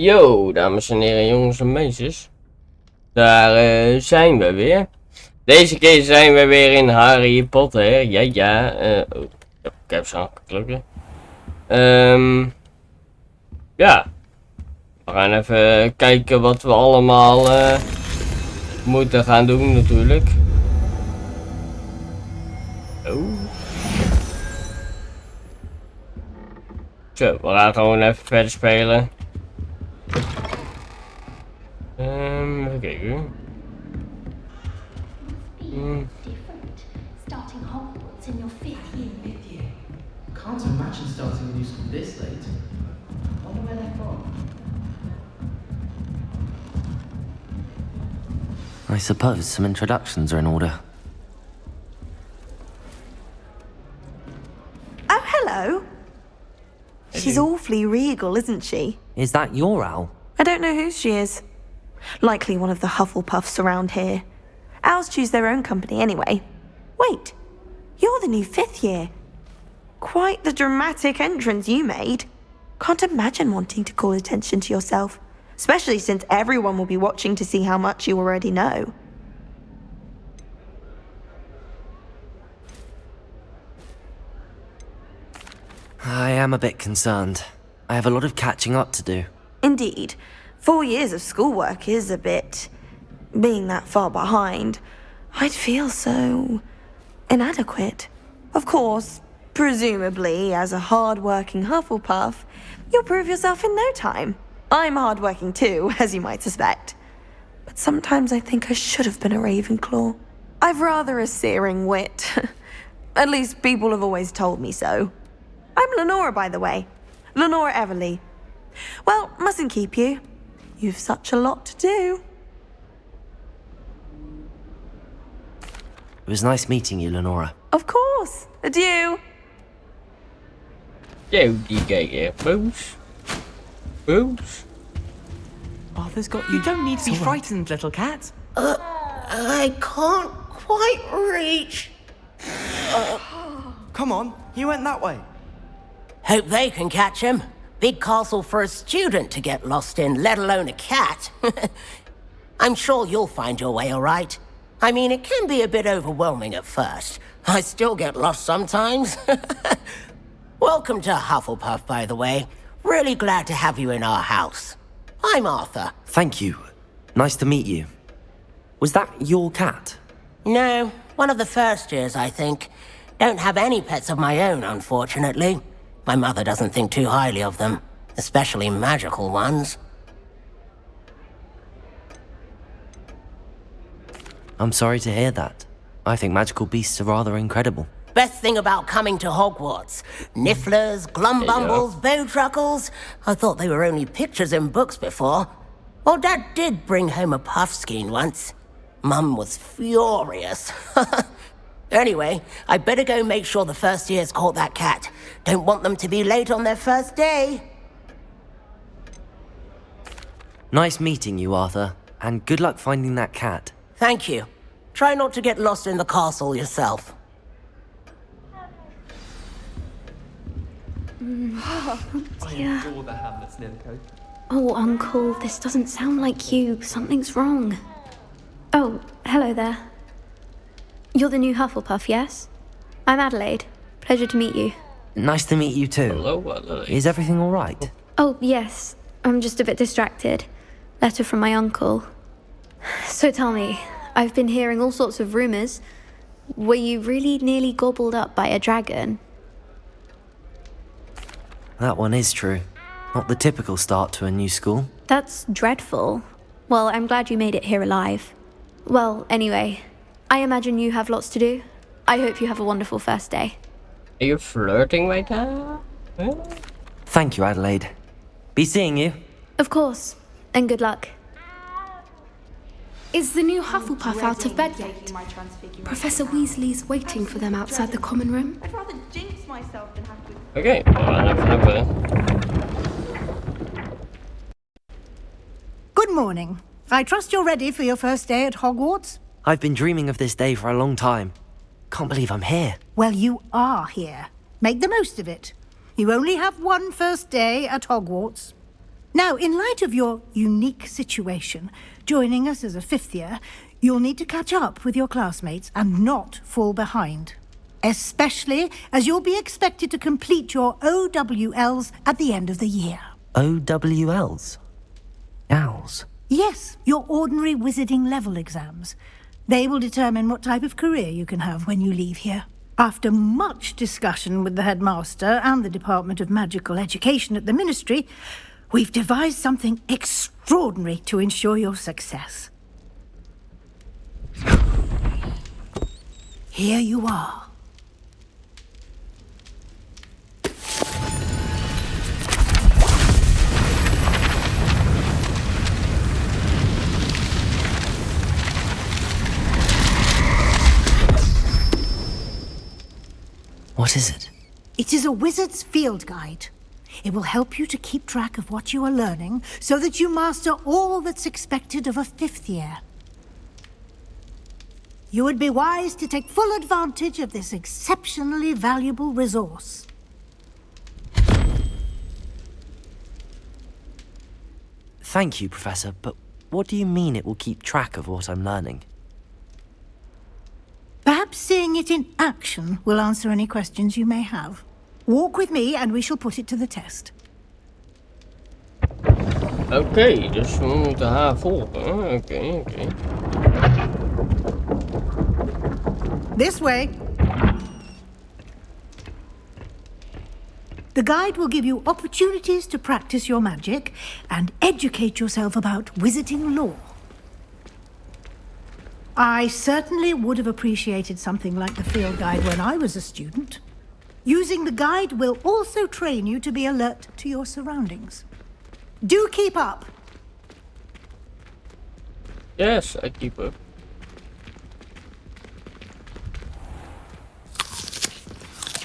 Yo, dames en heren, jongens en meisjes. Daar zijn we weer. Deze keer zijn we weer in Harry Potter. Ja. Oh, ik heb ze aangeklikken. Ja. We gaan even kijken wat we allemaal moeten gaan doen natuurlijk. Oh. Zo, we gaan gewoon even verder spelen. Even kijken. Different. Starting hogwarts in your fifth year. Can't imagine starting a new school this late. Wonder where they're from. I suppose some introductions are in order. Oh, hello. She's awfully regal, isn't she? Is that your owl? I don't know who she is. Likely one of the Hufflepuffs around here. Owls choose their own company anyway. Wait, you're the new fifth year. Quite the dramatic entrance you made. Can't imagine wanting to call attention to yourself, especially since everyone will be watching to see how much you already know. I am a bit concerned. I have a lot of catching up to do. Indeed, 4 years of schoolwork is a bit... Being that far behind, I'd feel so... inadequate. Of course, presumably, as a hard-working Hufflepuff, you'll prove yourself in no time. I'm hard-working too, as you might suspect. But sometimes I think I should have been a Ravenclaw. I've rather a searing wit. At least people have always told me so. I'm Lenora, by the way. Lenora Everly. Well, mustn't keep you. You've such a lot to do. It was nice meeting you, Lenora. Of course. Adieu. Yo, you get your boots. Boots. Arthur's got you. Don't need to be frightened, little cat. I can't quite reach. Come on, he went that way. Hope they can catch him. Big castle for a student to get lost in, let alone a cat. I'm sure you'll find your way all right. I mean, it can be a bit overwhelming at first. I still get lost sometimes. Welcome to Hufflepuff, by the way. Really glad to have you in our house. I'm Arthur. Thank you. Nice to meet you. Was that your cat? No, one of the first years, I think. Don't have any pets of my own, unfortunately. My mother doesn't think too highly of them, especially magical ones. I'm sorry to hear that. I think magical beasts are rather incredible. Best thing about coming to Hogwarts. Nifflers, Glumbumbles, Bowtruckles. I thought they were only pictures in books before. Well, Dad did bring home a Puffskein once. Mum was furious. Anyway, I better go make sure the first years caught that cat. Don't want them to be late on their first day. Nice meeting you, Arthur. And good luck finding that cat. Thank you. Try not to get lost in the castle yourself. Dear. Oh, Uncle, this doesn't sound like you. Something's wrong. Oh, hello there. You're the new Hufflepuff, yes? I'm Adelaide. Pleasure to meet you. Nice to meet you too. Hello, Adelaide. Is everything all right? Oh, yes. I'm just a bit distracted. Letter from my uncle. So tell me, I've been hearing all sorts of rumours. Were you really nearly gobbled up by a dragon? That one is true. Not the typical start to a new school. That's dreadful. Well, I'm glad you made it here alive. Well, anyway, I imagine you have lots to do. I hope you have a wonderful first day. Are you flirting right now? Huh? Thank you, Adelaide. Be seeing you. Of course, and good luck. Is the new Hufflepuff out of bed yet? Professor Weasley's waiting for them outside the common room. I'd rather jinx myself than have to... Oké, we gaan even. Good morning. I trust you're ready for your first day at Hogwarts? I've been dreaming of this day for a long time. Can't believe I'm here. Well, you are here. Make the most of it. You only have one first day at Hogwarts. Now, in light of your unique situation, joining us as a 5th year, you'll need to catch up with your classmates and not fall behind. Especially as you'll be expected to complete your OWLs at the end of the year. OWLs? Owls? Yes, your ordinary wizarding level exams. They will determine what type of career you can have when you leave here. After much discussion with the headmaster and the Department of Magical Education at the Ministry, we've devised something extraordinary to ensure your success. Here you are. What is it? It is a wizard's field guide. It will help you to keep track of what you are learning so that you master all that's expected of a 5th year. You would be wise to take full advantage of this exceptionally valuable resource. Thank you, Professor, but what do you mean it will keep track of what I'm learning? Perhaps seeing it in action will answer any questions you may have. Walk with me and we shall put it to the test. Oké, dus we moeten haar volgen. Oké. This way. The guide will give you opportunities to practice your magic and educate yourself about wizarding lore. I certainly would have appreciated something like the field guide when I was a student. Using the guide will also train you to be alert to your surroundings. Do keep up! Yes, I keep up.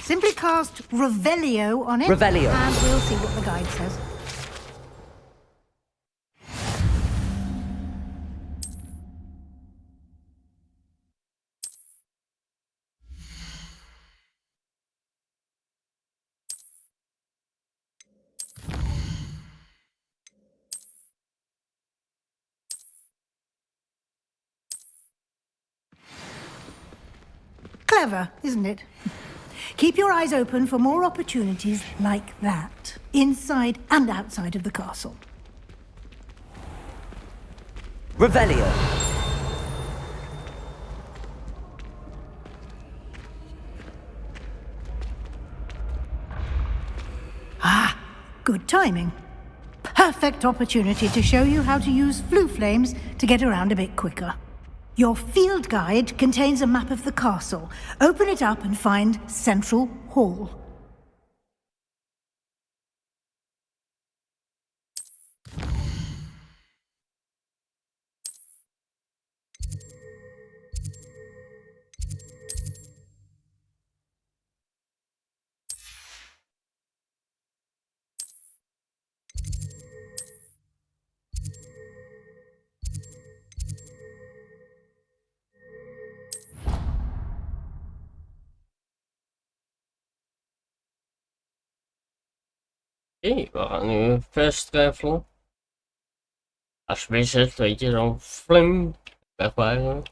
Simply cast Revelio on it. Revelio. And we'll see what the guide says. Clever, isn't it? Keep your eyes open for more opportunities like that, inside and outside of the castle. Revelio. Ah, good timing. Perfect opportunity to show you how to use flue flames to get around a bit quicker. Your field guide contains a map of the castle. Open it up and find Central Hall. Oké, we gaan nu fast travelen. Als wizard, weet je, zo flim wegwijzen.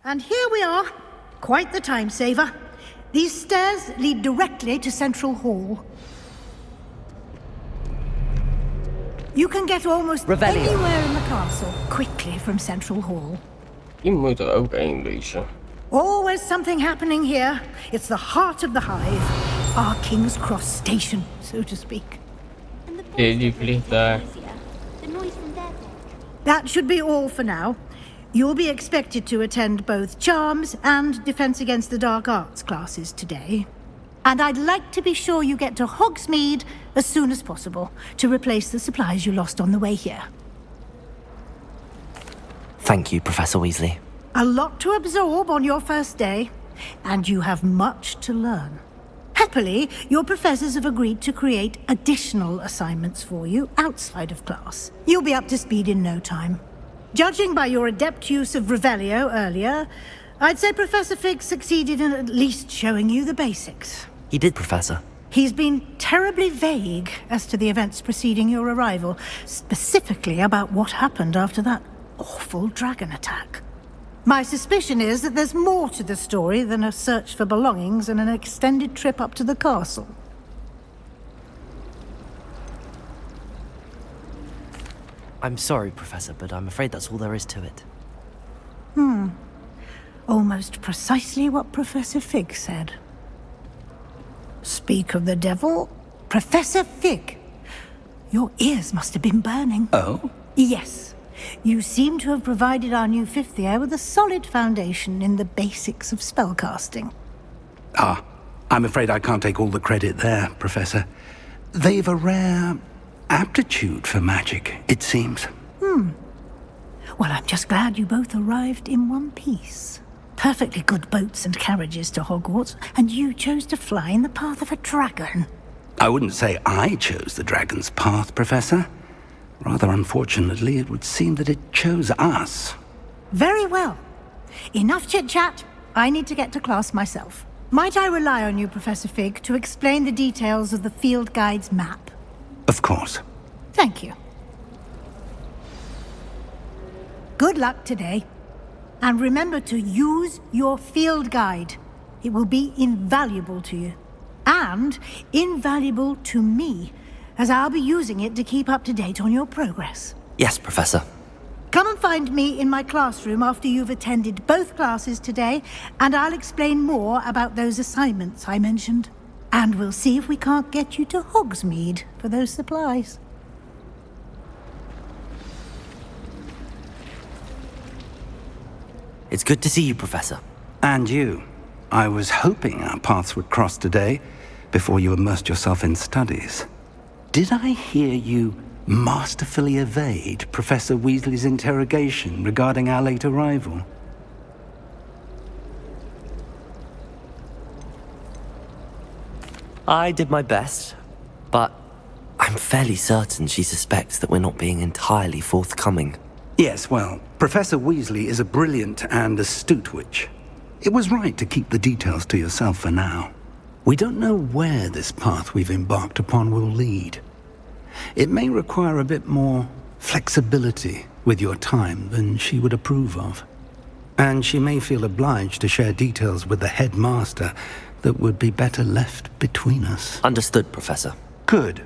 And here we are. Quite the time saver. These stairs lead directly to Central Hall. You can get almost anywhere in the castle quickly from Central Hall. Die moet er ook één wezen. Always something happening here. It's the heart of the hive. Our King's Cross station, so to speak. Die vliegt daar. The noise from their deck. That should be all for now. You'll be expected to attend both Charms and Defense Against the Dark Arts classes today. And I'd like to be sure you get to Hogsmeade as soon as possible to replace the supplies you lost on the way here. Thank you, Professor Weasley. A lot to absorb on your first day, and you have much to learn. Happily, your professors have agreed to create additional assignments for you outside of class. You'll be up to speed in no time. Judging by your adept use of Revelio earlier, I'd say Professor Fig succeeded in at least showing you the basics. He did, Professor. He's been terribly vague as to the events preceding your arrival, specifically about what happened after that awful dragon attack. My suspicion is that there's more to the story than a search for belongings and an extended trip up to the castle. I'm sorry, Professor, but I'm afraid that's all there is to it. Almost precisely what Professor Fig said. Speak of the devil, Professor Fig. Your ears must have been burning. Oh? Yes. You seem to have provided our new fifth year with a solid foundation in the basics of spellcasting. Ah, I'm afraid I can't take all the credit there, Professor. They've a rare aptitude for magic, it seems. Well, I'm just glad you both arrived in one piece. Perfectly good boats and carriages to Hogwarts, and you chose to fly in the path of a dragon. I wouldn't say I chose the dragon's path, Professor. Rather unfortunately, it would seem that it chose us. Very well. Enough chit-chat. I need to get to class myself. Might I rely on you, Professor Fig, to explain the details of the field guide's map? Of course. Thank you. Good luck today. And remember to use your field guide. It will be invaluable to you. And invaluable to me, as I'll be using it to keep up to date on your progress. Yes, Professor. Come and find me in my classroom after you've attended both classes today, and I'll explain more about those assignments I mentioned. And we'll see if we can't get you to Hogsmeade for those supplies. It's good to see you, Professor. And you. I was hoping our paths would cross today, before you immersed yourself in studies. Did I hear you masterfully evade Professor Weasley's interrogation regarding our late arrival? I did my best, but I'm fairly certain she suspects that we're not being entirely forthcoming. Yes, well, Professor Weasley is a brilliant and astute witch. It was right to keep the details to yourself for now. We don't know where this path we've embarked upon will lead. It may require a bit more flexibility with your time than she would approve of. And she may feel obliged to share details with the headmaster that would be better left between us. Understood, Professor. Good.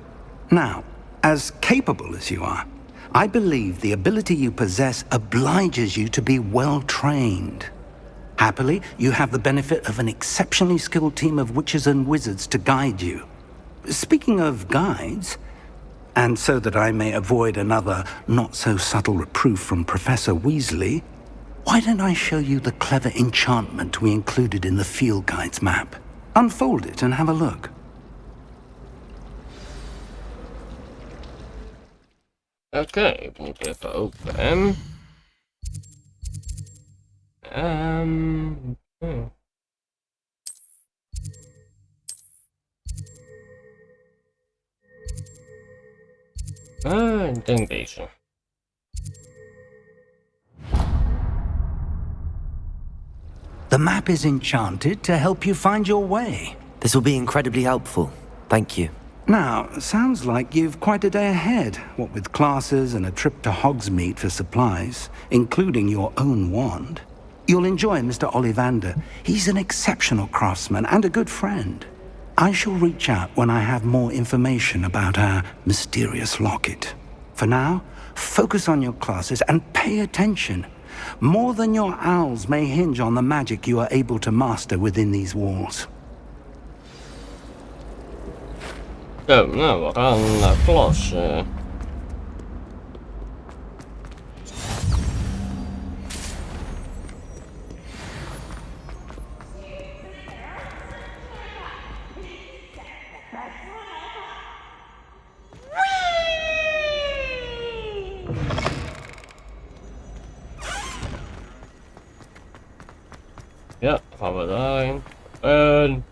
Now, as capable as you are, I believe the ability you possess obliges you to be well-trained. Happily, you have the benefit of an exceptionally skilled team of witches and wizards to guide you. Speaking of guides, and so that I may avoid another not-so-subtle reproof from Professor Weasley, why don't I show you the clever enchantment we included in the field guide's map? Unfold it and have a look. Oké, ik moet even open. Ik denk deze. The map is enchanted to help you find your way. This will be incredibly helpful. Thank you. Now, sounds like you've quite a day ahead, what with classes and a trip to Hogsmeade for supplies, including your own wand. You'll enjoy Mr. Ollivander. He's an exceptional craftsman and a good friend. I shall reach out when I have more information about our mysterious locket. For now, focus on your classes and pay attention. More than your owls may hinge on the magic you are able to master within these walls. Zo, nou, we gaan naar klas. Ja, gaan we daarin. En.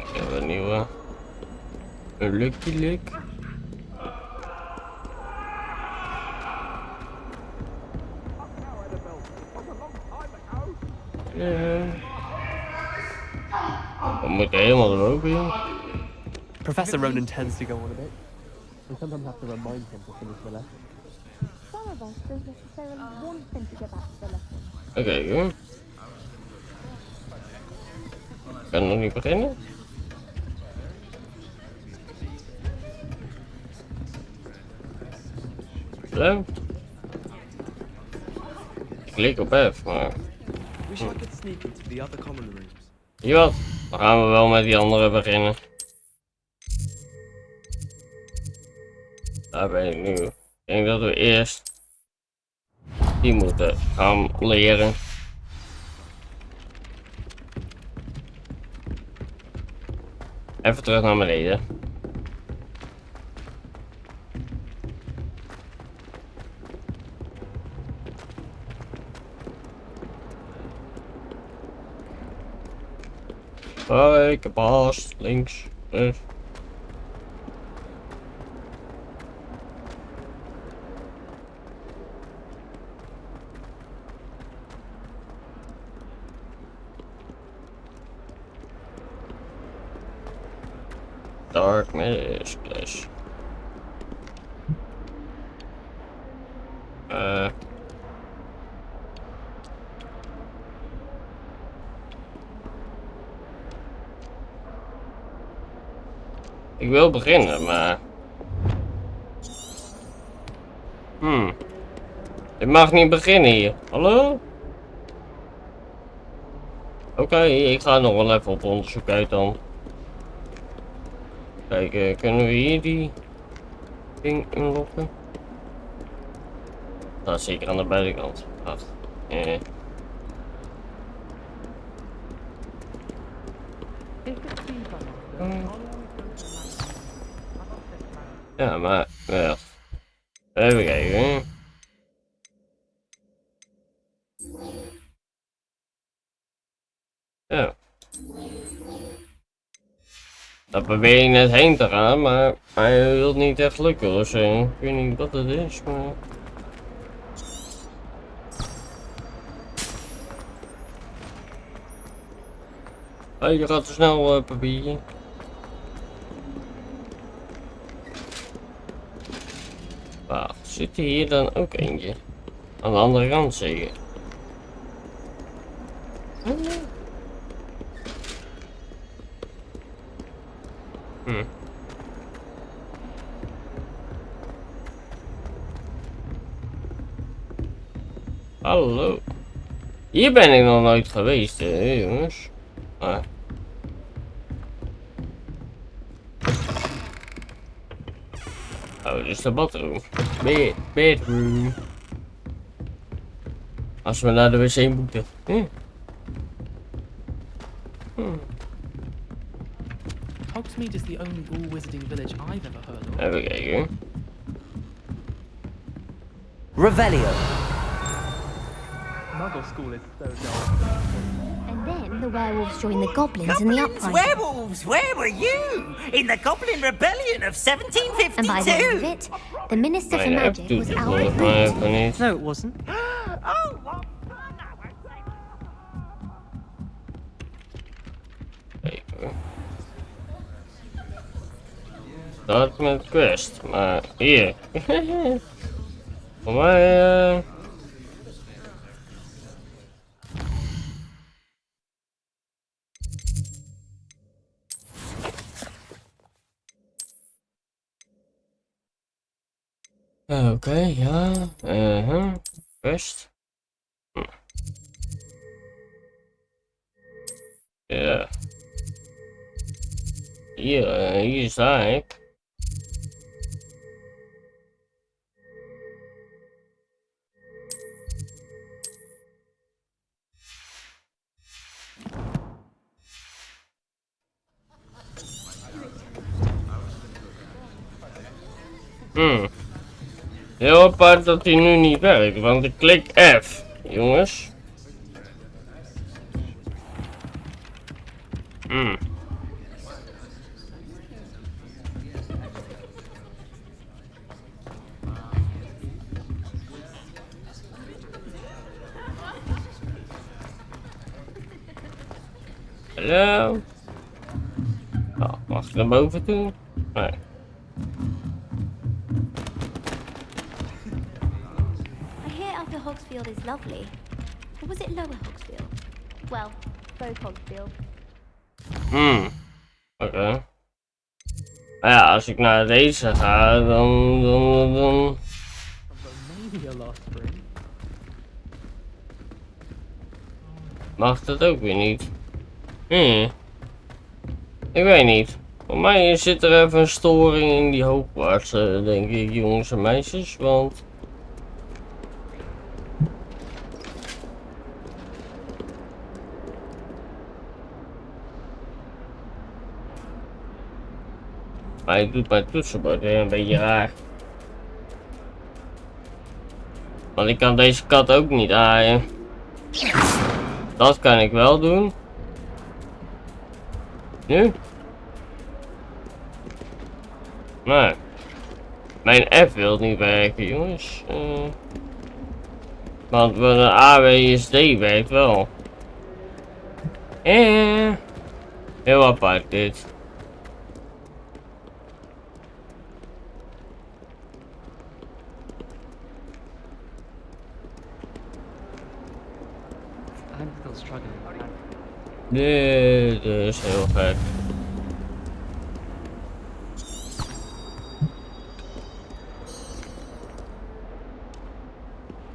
Ik heb een nieuwe. Een Lucky Lick. Ja. We moeten helemaal erboven, joh. Professor Ronan tends to go on a bit. We sometimes have to remind him to finish the lesson. Some of us don't necessarily want him to go back to the lesson. Oké, joh. Ik kan nog niet beginnen. Zo. Ik klik op F, maar... Wish I could sneak into the other common rooms. Zie je wat? Dan gaan we wel met die andere beginnen. Daar ben ik nu. Ik denk dat we eerst die moeten gaan leren. Even terug naar beneden. Kijk, pas, links, rechts. Darkness clash. Ik wil beginnen, maar... Ik mag niet beginnen hier. Hallo? Oké, ik ga nog wel even op onderzoek uit dan. Kijk, kunnen we hier die ding inloggen? Dat is zeker aan de buitenkant. Wacht. Ja, maar wel. Even kijken. Ja. Daar probeer je net heen te gaan, maar hij wil niet echt lukken of zo. Ik weet niet wat het is, maar... Oh, je gaat te snel, papiertje. Wacht, zit er hier dan ook eentje? Aan de andere kant zeker? Hallo. Hier ben ik nog nooit geweest, hè, jongens. Ah. Oh, dit is de badroom. Bedroom. Als we naar de wc moeten. Hogsmeade is the only all wizarding village I've ever heard of. Even kijken. Revelio. Muggle school is so dull. And then the werewolves joined the goblins in the uprising. Werewolves, where were you? In the Goblin Rebellion of 1752? And by the end of it, the Minister for Magic was outwitted. No, it wasn't. Oh, what fun! Even. Dat met quest, maar hier. Voor mij Oké, ja. Quest. Ja. Hier sta ik. Heel apart dat hij nu niet werkt, want ik klik F, jongens. Hallo. Oh, mag ik naar boven toe? Nee. I hear Upper Hogsfield is lovely. Or was it Lower Hogsfield? Well, both Hogsfield. Oké. Maar ja, als ik naar deze ga, dan... Mag dat ook weer niet? Ik weet niet. Voor mij zit er even een storing in die hogwarts, denk ik, jongens en meisjes, want... Hij doet mijn toetsenbord weer een beetje raar. Want ik kan deze kat ook niet aaien. Dat kan ik wel doen. Nu? Nee. Mijn F wil niet werken, jongens. Want een AWSD werkt wel. Heel apart dit. I'm still struggling. Dit is heel gek.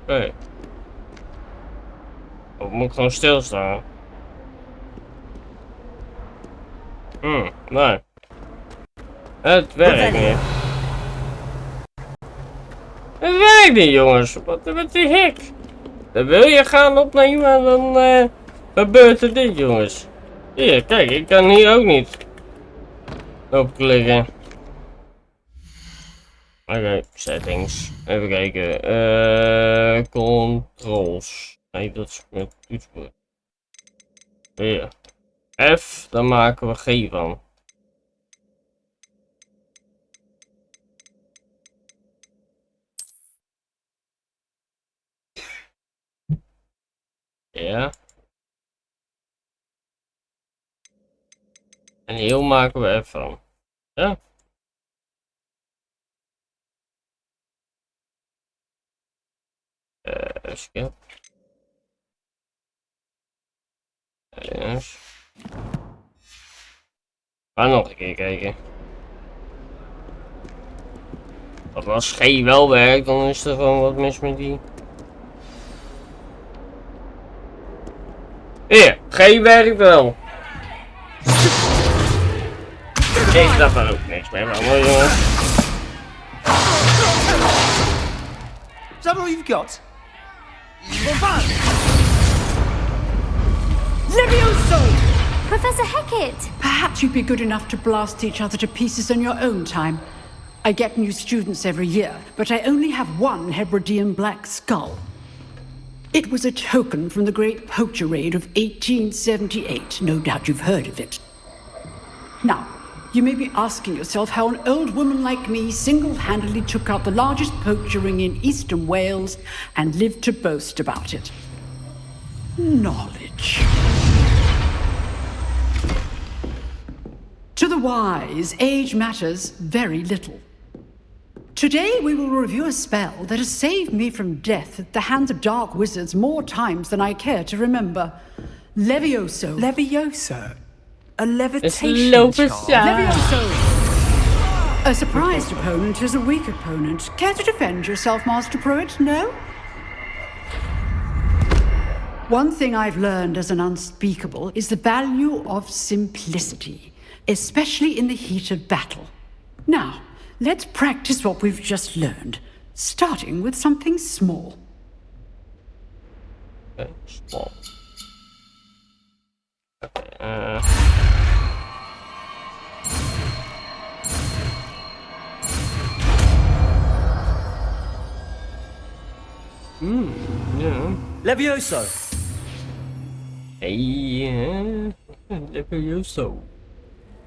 Oké. Of moet ik gewoon stilstaan? Nee. Het werkt niet. Het werkt niet, jongens. Wat de hek? Dan wil je gaan opnemen en dan gebeurt er dit, jongens. Hier, kijk, ik kan hier ook niet op klikken. Oké, settings. Even kijken. Controls. Nee, dat is met toetsenbord. Hier. F, dan maken we G van. Ja. En heel maken we F van. Ja. Skip. Yes. Ga nog een keer kijken. Want als G wel werkt, dan is er gewoon wat mis met die. Hier, G werkt wel. Ik snap er ook niks meer van, hoor, jongens. Is that all you've got? Levioso! Professor Hecat! Perhaps you'd be good enough to blast each other to pieces on your own time. I get new students every year, but I only have one Hebridean black skull. It was a token from the great poacher raid of 1878. No doubt you've heard of it. Now, you may be asking yourself how an old woman like me single-handedly took out the largest poacher ring in eastern Wales and lived to boast about it. Knowledge. To the wise, age matters very little. Today we will review a spell that has saved me from death at the hands of dark wizards more times than I care to remember. Levioso. Levioso? A It's levitation charm? Levioso! A surprised opponent is a weak opponent. Care to defend yourself, Master Pruitt? No? One thing I've learned as an unspeakable is the value of simplicity, especially in the heat of battle. Now, let's practice what we've just learned, starting with something small. Okay, small. Okay, yeah. Levioso! Hey, Levioso.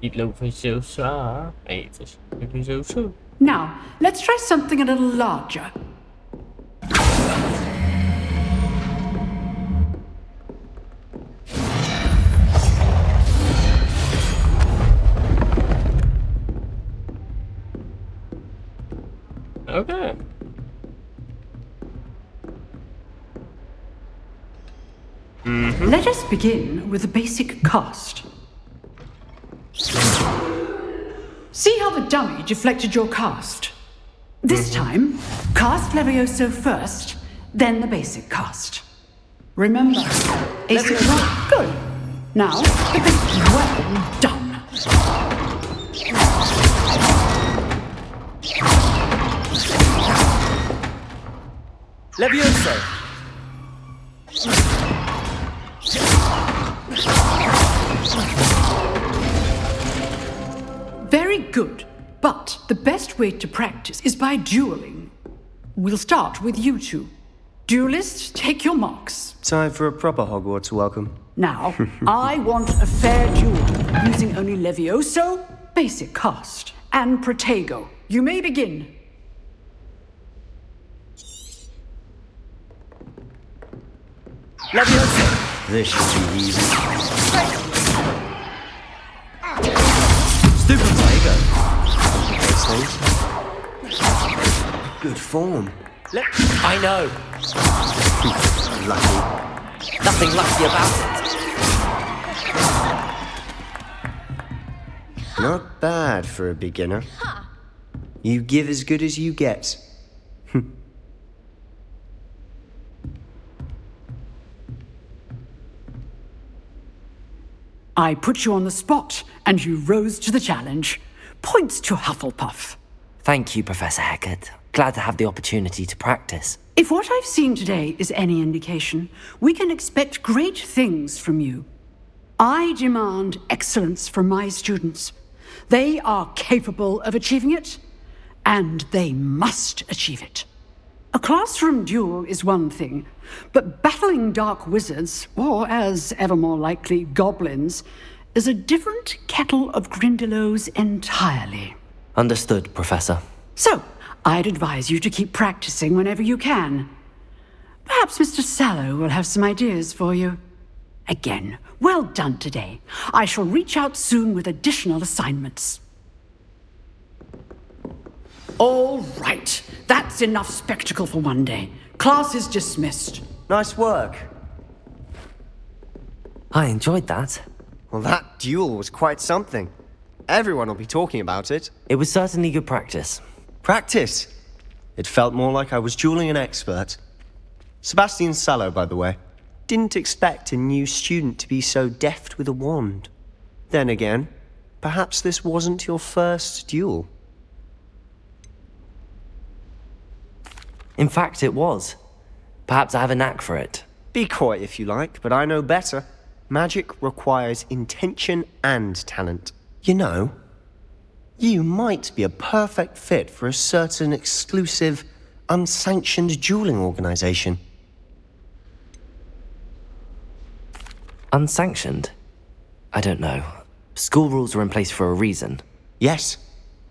Niet Leviosa. Nee, het is Levioso. Now, let's try something a little larger. Okay. Let us begin with the basic cast. See how the dummy deflected your cast? This time, cast Levioso first, then the basic cast. Remember, basic cast. Good. Now, the basic. Well done. Levioso! Very good. But the best way to practice is by dueling. We'll start with you two. Duelists, take your marks. Time for a proper Hogwarts welcome. Now, I want a fair duel, using only Levioso, basic cast, and Protego. You may begin. Levioso! This should be easy. Stupid Protego. Good form. I know. Lucky. Nothing lucky about it. Not bad for a beginner. You give as good as you get. I put you on the spot, and you rose to the challenge. Points to Hufflepuff. Thank you, Professor Hecat. Glad to have the opportunity to practice. If what I've seen today is any indication, we can expect great things from you. I demand excellence from my students. They are capable of achieving it, and they must achieve it. A classroom duel is one thing, but battling dark wizards, or as ever more likely, goblins, is a different kettle of Grindylows entirely. Understood, Professor. So, I'd advise you to keep practicing whenever you can. Perhaps Mr. Sallow will have some ideas for you. Again, well done today. I shall reach out soon with additional assignments. All right, that's enough spectacle for one day. Class is dismissed. Nice work. I enjoyed that. Well, that duel was quite something. Everyone will be talking about it. It was certainly good practice. Practice? It felt more like I was dueling an expert. Sebastian Sallow, by the way. Didn't expect a new student to be so deft with a wand. Then again, perhaps this wasn't your first duel. In fact, it was. Perhaps I have a knack for it. Be coy if you like, but I know better. Magic requires intention and talent. You know, you might be a perfect fit for a certain exclusive, unsanctioned dueling organization. Unsanctioned? I don't know. School rules are in place for a reason. Yes,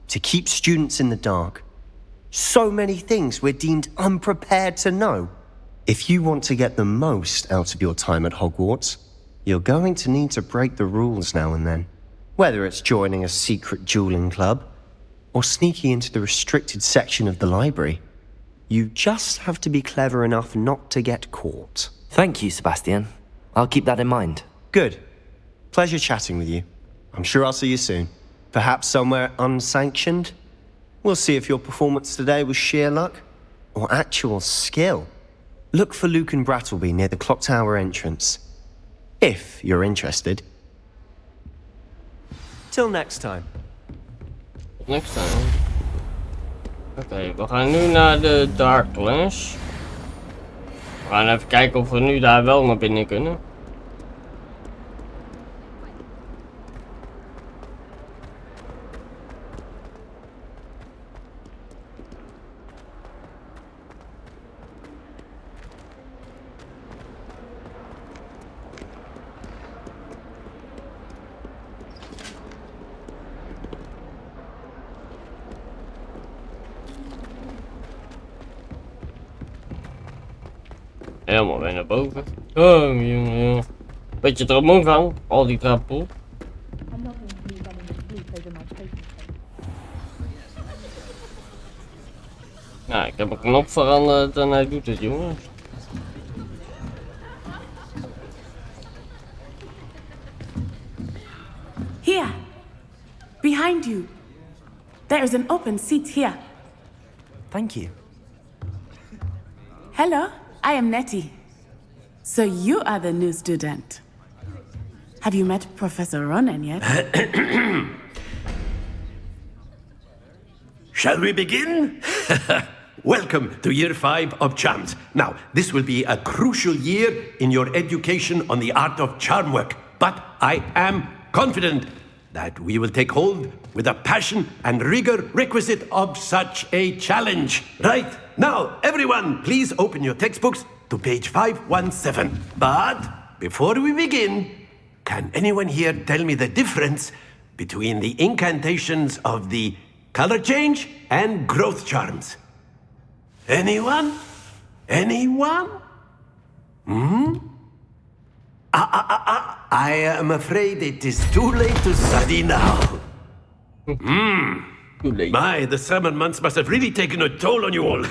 to keep students in the dark. So many things we're deemed unprepared to know. If you want to get the most out of your time at Hogwarts, you're going to need to break the rules now and then. Whether it's joining a secret dueling club, or sneaking into the restricted section of the library, you just have to be clever enough not to get caught. Thank you, Sebastian. I'll keep that in mind. Good. Pleasure chatting with you. I'm sure I'll see you soon. Perhaps somewhere unsanctioned? We'll see if your performance today was sheer luck, or actual skill. Look for Luke and Brattleby near the clock tower entrance. If you're interested. Till next time. Next time. Oké, we gaan nu naar de Darklands. We gaan even kijken of we nu daar wel naar binnen kunnen. Helemaal weer naar boven. Oh, jongen. Beetje eromgang, al die trappen op. Nou, ik heb een knop veranderd en hij doet het, jongens. Here, behind you. There is an open seat here. Thank you. Hello, I am Nettie. So you are the new student. Have you met Professor Ronan yet? Shall we begin? Welcome to Year 5 of Charms. Now, this will be a crucial year in your education on the art of charm work, but I am confident that we will take hold with the passion and rigor requisite of such a challenge. Right, now, everyone, please open your textbooks to page 517. But before we begin, can anyone here tell me the difference between the incantations of the color change and growth charms? Anyone? Anyone? I am afraid it is too late to study now. Too late. My, the summer months must have really taken a toll on you all.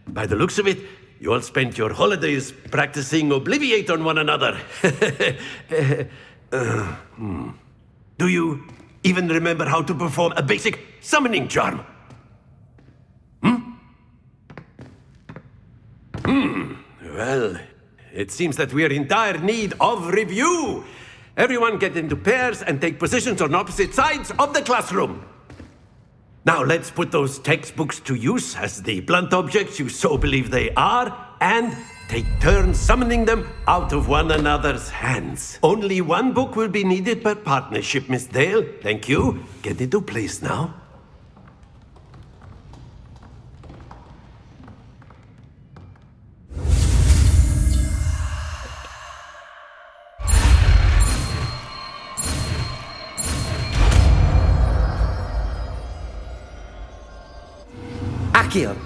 By the looks of it, you all spent your holidays practicing Obliviate on one another. Do you even remember how to perform a basic summoning charm? Well, it seems that we are in dire need of review. Everyone get into pairs and take positions on opposite sides of the classroom. Now let's put those textbooks to use as the blunt objects you so believe they are, and take turns summoning them out of one another's hands. Only one book will be needed per partnership, Miss Dale. Thank you. Get into place now. Accio!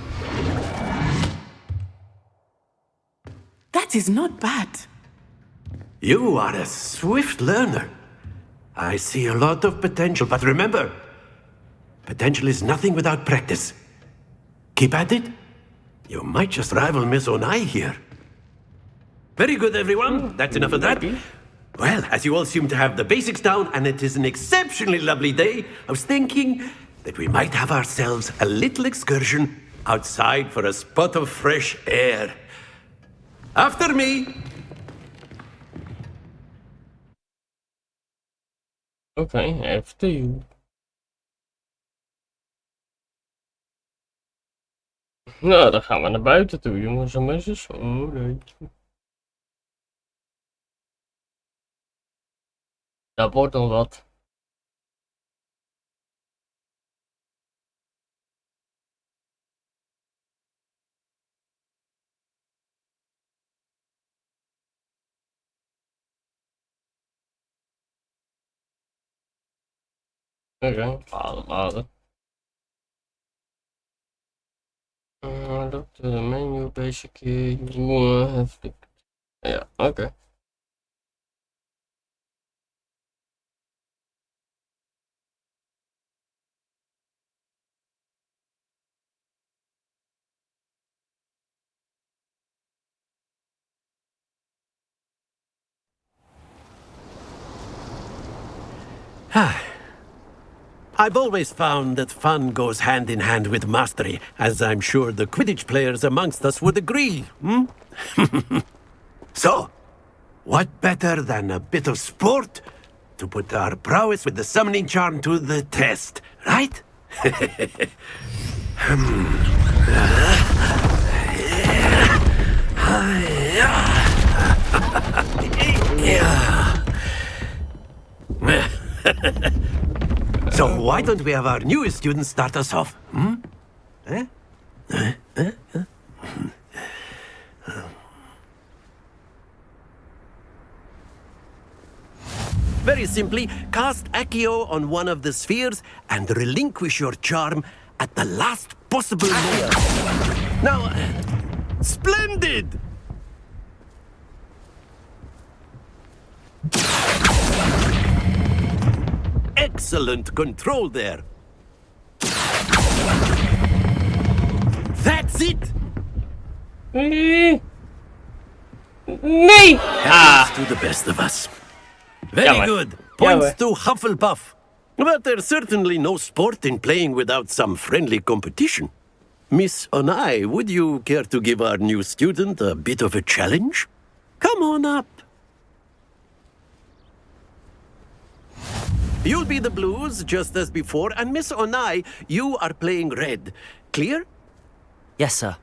That is not bad. You are a swift learner. I see a lot of potential, but remember, potential is nothing without practice. Keep at it. You might just rival Miss Onai here. Very good, everyone. That's enough of that. Well, as you all seem to have the basics down, and it is an exceptionally lovely day, I was thinking that we might have ourselves a little excursion outside for a spot of fresh air. After me. Okay, after you. Nou, dan gaan we naar buiten toe, jongens en meisjes. Oh nee. Dat wordt nog wat. Oké, laden. Dat menu basically heftig. Ja, oké. I've always found that fun goes hand in hand with mastery, as I'm sure the Quidditch players amongst us would agree, So, what better than a bit of sport to put our prowess with the summoning charm to the test, right? So why don't we have our newest student start us off? Very simply, cast Accio on one of the spheres and relinquish your charm at the last possible moment. Now, splendid! Excellent control there. it. Nee. Happens to the best of us. Very good. Points to Hufflepuff. But there's certainly no sport in playing without some friendly competition. Miss Onai, would you care to give our new student a bit of a challenge? Come on up. You'll be the blues, just as before, and Miss Onai, you are playing red. Clear? Yes, sir.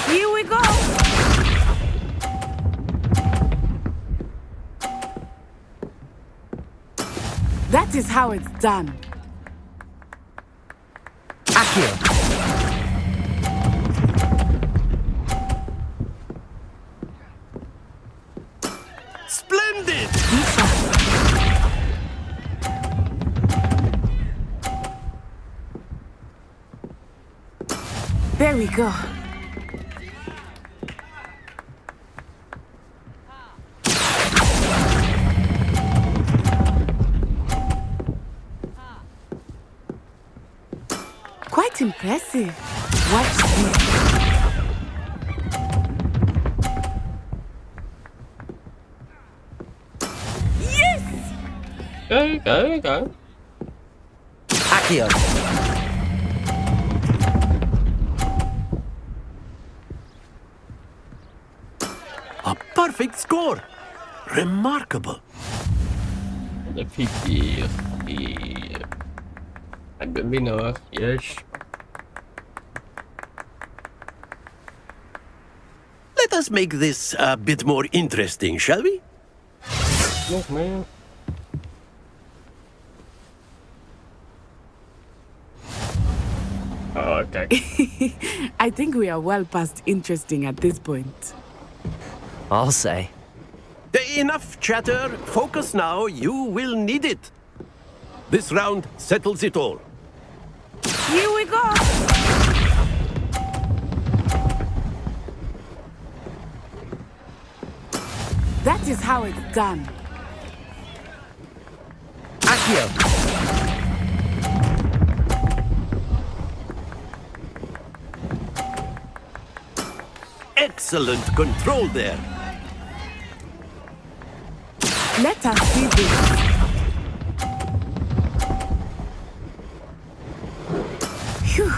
Here we go! That is how it's done. Accio. Splendid! There we go. Quite impressive. Watch this. Yes! Go. Accio. A perfect score. Remarkable. De pipier. Hier. Ik ben binnen hoor. Yes. Let us make this a bit more interesting, shall we? Nog meer. Oh, kijk. I think we are well past interesting at this point. I'll say. Enough chatter. Focus now. You will need it. This round settles it all. Here we go! That is how it's done. Accio. Excellent control there. Let us see this. Phew.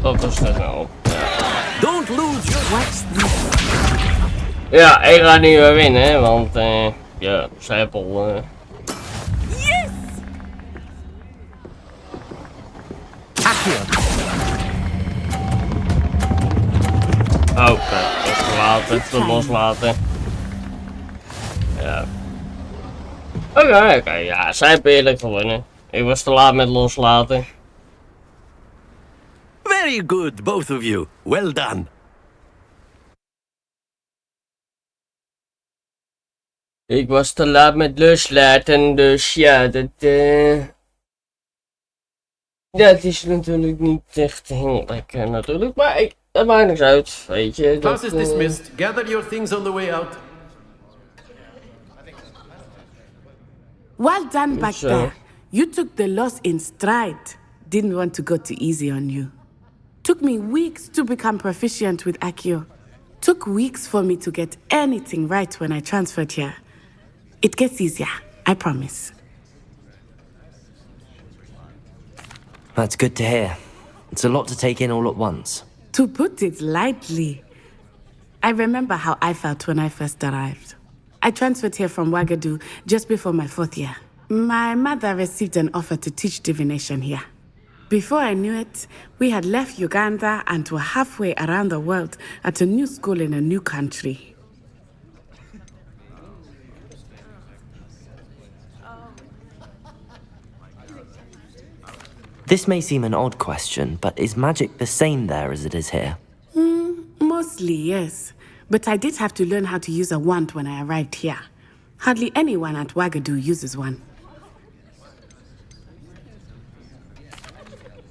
Dat was te snel. Don't lose your watch this. Ja, ik ga niet meer winnen, hè, want ja, zij hebben al. Yes! Accio. Oké, even loslaten. Ja. Oké, ja, zij hebben eerlijk gewonnen. Ik was te laat met loslaten. Very good, both of you. Well done. Ik was te laat met loslaten, dus ja, dat is natuurlijk niet echt heel lekker natuurlijk, maar dat maakt niks uit, weet je. Class is dismissed. Gather your things on the way out. Well done back there. You took the loss in stride. Didn't want to go too easy on you. Took me weeks to become proficient with Accio. Took weeks for me to get anything right when I transferred here. It gets easier, I promise. That's good to hear. It's a lot to take in all at once. To put it lightly, I remember how I felt when I first arrived. I transferred here from Ouagadougou just before my 4th year. My mother received an offer to teach divination here. Before I knew it, we had left Uganda and were halfway around the world at a new school in a new country. This may seem an odd question, but is magic the same there as it is here? Mostly, yes. But I did have to learn how to use a wand when I arrived here. Hardly anyone at Ouagadougou uses one.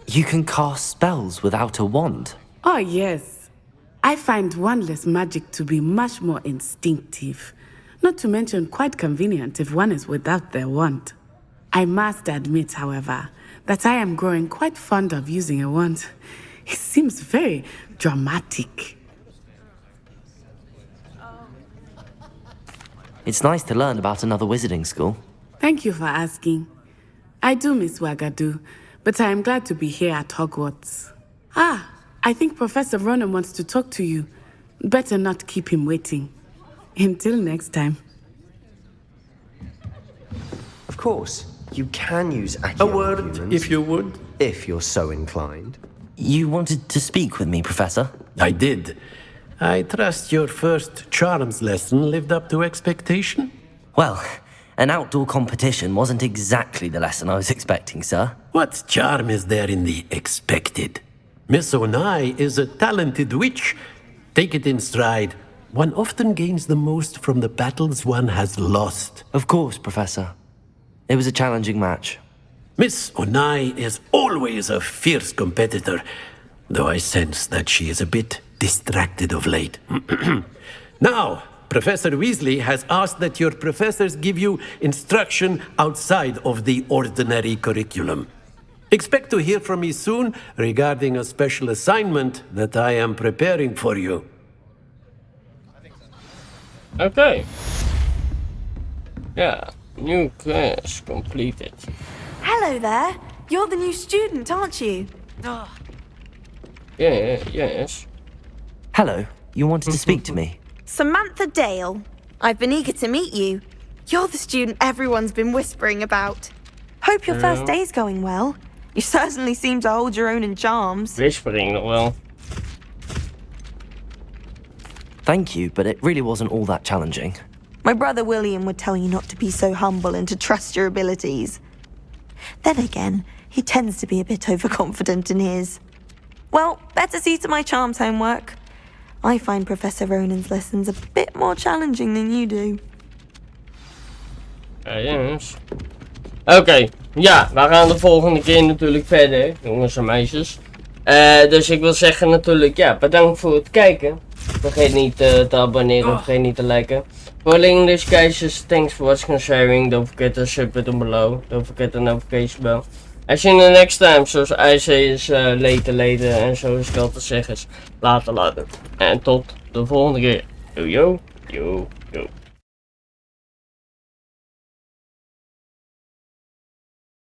You can cast spells without a wand? Oh, yes. I find wandless magic to be much more instinctive, not to mention quite convenient if one is without their wand. I must admit, however, that I am growing quite fond of using a wand. It seems very dramatic. It's nice to learn about another wizarding school. Thank you for asking. I do miss Wagadu, but I am glad to be here at Hogwarts. Ah, I think Professor Ronan wants to talk to you. Better not keep him waiting. Until next time. Of course, you can use A word, humans, if you would. if you're so inclined. You wanted to speak with me, Professor? I did. I trust your first charms lesson lived up to expectation? Well, an outdoor competition wasn't exactly the lesson I was expecting, sir. What charm is there in the expected? Miss Onai is a talented witch. Take it in stride. One often gains the most from the battles one has lost. Of course, Professor. It was a challenging match. Miss Onai is always a fierce competitor, though I sense that she is a bit distracted of late. Now, Professor Weasley has asked that your professors give you instruction outside of the ordinary curriculum. Expect to hear from me soon regarding a special assignment that I am preparing for you. Okay. Yeah, new class completed. Hello there. You're the new student, aren't you? Yeah, yes. Hello, you wanted to speak to me? Samantha Dale. I've been eager to meet you. You're the student everyone's been whispering about. Hope your first day's going well. You certainly seem to hold your own in charms. Whispering nog wel. Thank you, but it really wasn't all that challenging. My brother William would tell you not to be so humble and to trust your abilities. Then again, he tends to be a bit overconfident in his. Well, better see to my charms homework. I find Professor Ronan's lessons a bit more challenging than you do. Yes. Oké, ja, we gaan de volgende keer natuurlijk verder, jongens en meisjes. Dus ik wil zeggen natuurlijk, ja, bedankt voor het kijken. Vergeet niet te abonneren, vergeet niet te liken. For English guys, thanks for watching and sharing. Don't forget to sub it down below. Don't forget the notification bell. I see you the next time. Zoals I say is later. En zoals ik altijd zeg is later. En tot de volgende keer. Yo.